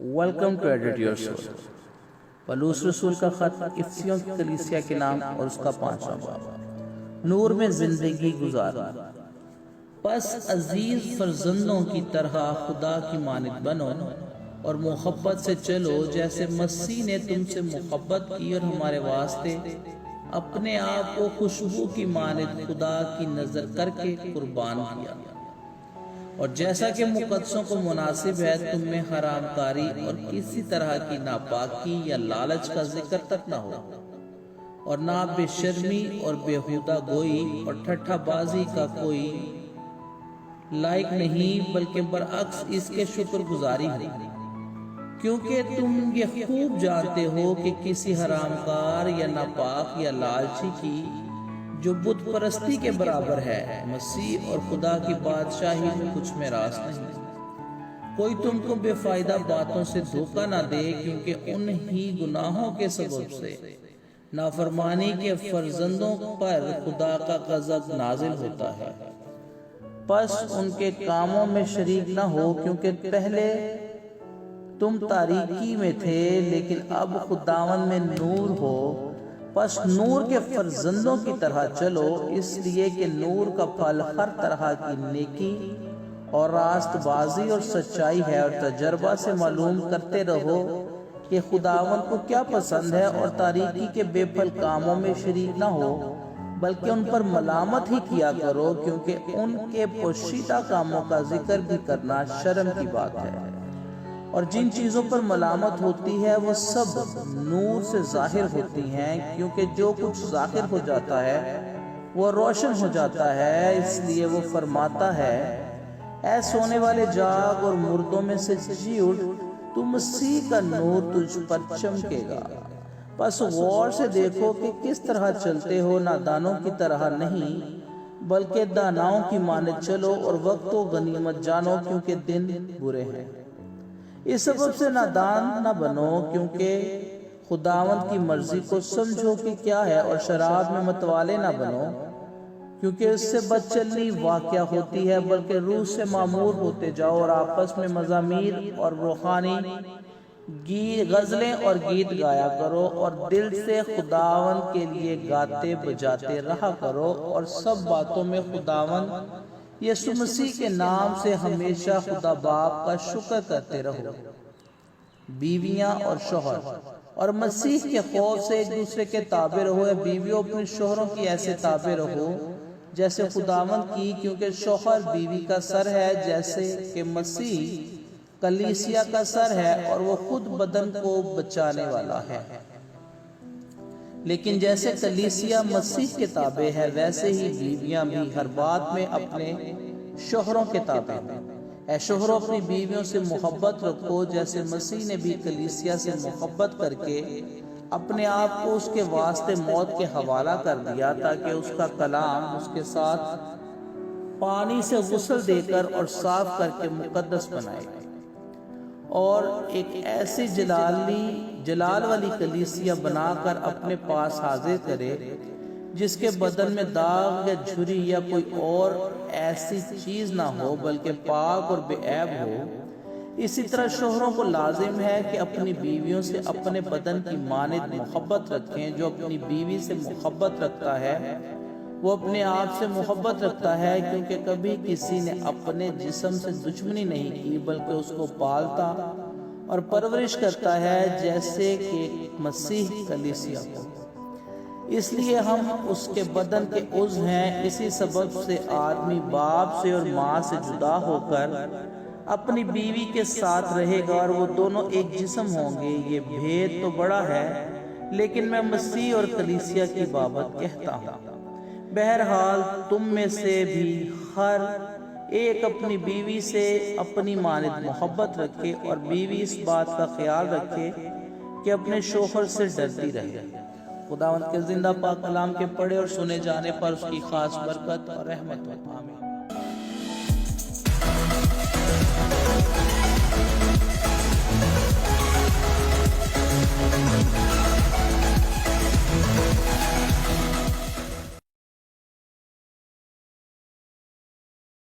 Welcome to edit your soul. پولس رسول کا خط افسیوں کی کلیسیا کے نام اور اس کا 5واں باب، نور میں زندگی گزارنا۔ پس عزیز فرزندوں کی طرح خدا کی مانند بنو اور محبت سے چلو، جیسے مسیح نے تم سے محبت کی اور ہمارے واسطے اپنے آپ کو خوشبو کی مانند خدا کی نظر کر کے قربان کیا، اور جیسا کہ مقدسوں کو مناسب ہے تم میں حرام کاری اور کسی طرح کی ناپاکی یا لالچ کا ذکر تک نہ ہو، اور نہ بے شرمی اور بیہودہ گوئی اور ٹھٹھا بازی کا کوئی لائق نہیں، بلکہ برعکس اس کے شکر گزاری ہو، کیونکہ تم یہ خوب جانتے ہو کہ کسی حرام کار یا ناپاک یا لالچی کی جو بت پرستی کے برابر ہے، مسیح اور خدا کی بادشاہی میں کچھ میراث نہیں۔ کوئی تم کو بے فائدہ باتوں سے دھوکہ نہ دے، کیونکہ انہی گناہوں کے سبب سے نافرمانی کے فرزندوں پر خدا کا غضب نازل ہوتا ہے۔ پس ان کے کاموں میں شریک نہ ہو، کیونکہ پہلے تم تاریکی میں تھے لیکن اب خداوند میں نور ہو۔ پس نور کے فرزندوں کی طرح چلو، اس لیے کہ نور کا پھل ہر طرح کی نیکی اور راست بازی اور سچائی ہے، اور تجربہ سے معلوم کرتے رہو کہ خداوند کو کیا پسند ہے، اور تاریکی کے بے پھل کاموں میں شریک نہ ہو، بلکہ ان پر ملامت ہی کیا کرو، کیونکہ ان کے پوشیدہ کاموں کا ذکر بھی کرنا شرم کی بات ہے۔ اور جن چیزوں پر ملامت ہوتی ہے وہ سب نور سے ظاہر ہوتی ہیں، کیونکہ جو کچھ ظاہر ہو جاتا ہے وہ روشن ہو جاتا ہے۔ اس لیے وہ فرماتا ہے، اے سونے والے جاگ اور مردوں میں سے جی اٹھ، تو مسیح کا نور تجھ پر چمکے گا۔ پس غور سے دیکھو کہ کس طرح چلتے ہو، نادانوں کی طرح نہیں بلکہ داناؤں کی مانند چلو، اور وقت و غنیمت جانو، کیونکہ دن برے ہیں۔ اس سبب سے نادان نہ بنو، کیونکہ خداوند کی مرضی کو سمجھو کہ کیا ہے، اور شراب میں متوالے نہ بنو، کیونکہ اس سے بد چلنی واقع ہوتی ہے، بلکہ روح سے معمور ہوتے جاؤ، اور آپس میں مزامیر اور روحانی غزلیں اور گیت گایا کرو، اور دل سے خداوند کے لیے گاتے بجاتے رہا کرو، اور سب باتوں میں خداوند یسوع مسیح کے نام سے ہمیشہ خدا باپ کا شکر کرتے رہو۔ بیویاں اور شوہر اور مسیح کے خوف سے ایک دوسرے کے تابع رہو۔ اے بیویوں، اپنے شوہروں کی ایسے تابع رہو جیسے خداوند کی، کیونکہ شوہر بیوی کا سر ہے، جیسے کہ مسیح کلیسیا کا سر ہے، اور وہ خود بدن کو بچانے والا ہے۔ لیکن جیسے کلیسیا مسیح کے تابع ہے، ویسے ہی بیویاں بھی ہر بات میں اپنے شوہروں کے تابع ہیں۔ اے شوہروں، اپنی بیویوں سے محبت رکھو، جیسے مسیح نے بھی کلیسیا سے محبت کر کے اپنے آپ کو اس کے واسطے موت کے حوالہ کر دیا، تاکہ اس کا کلام اس کے ساتھ پانی سے غسل دے کر اور صاف کر کے مقدس بنائے، اور ایک ایسی جلال والی کلیسیا بنا کر اپنے پاس حاضر کرے، جس کے بدن میں داغ یا جھری یا کوئی اور ایسی چیز نہ ہو، بلکہ پاک اور بے عیب ہو۔ اسی طرح شوہروں کو لازم ہے کہ اپنی بیویوں سے اپنے بدن کی مانند محبت رکھیں۔ جو اپنی بیوی سے محبت رکھتا ہے وہ اپنے آپ سے محبت رکھتا ہے، کیونکہ کبھی کسی نے اپنے جسم سے دشمنی نہیں کی، بلکہ اس کو پالتا اور پرورش کرتا ہے، جیسے کہ مسیح کلیسیا کو۔ اس لیے ہم اس کے بدن کے عضو ہیں۔ اسی سبب سے آدمی باپ سے اور ماں سے جدا ہو کر اپنی بیوی کے ساتھ رہے گا، اور وہ دونوں ایک جسم ہوں گے۔ یہ بھید تو بڑا ہے، لیکن میں مسیح اور کلیسیا کی بابت کہتا ہوں۔ بہرحال تم میں سے بھی ہر ایک اپنی بیوی سے اپنی مانند محبت رکھے، اور بیوی اس بات کا خیال رکھے کہ اپنے شوہر سے ڈرتی رہے۔ خداوند کے زندہ پاک کلام کے پڑھے اور سنے جانے پر اس کی خاص برکت اور رحمت ہو۔ آمین۔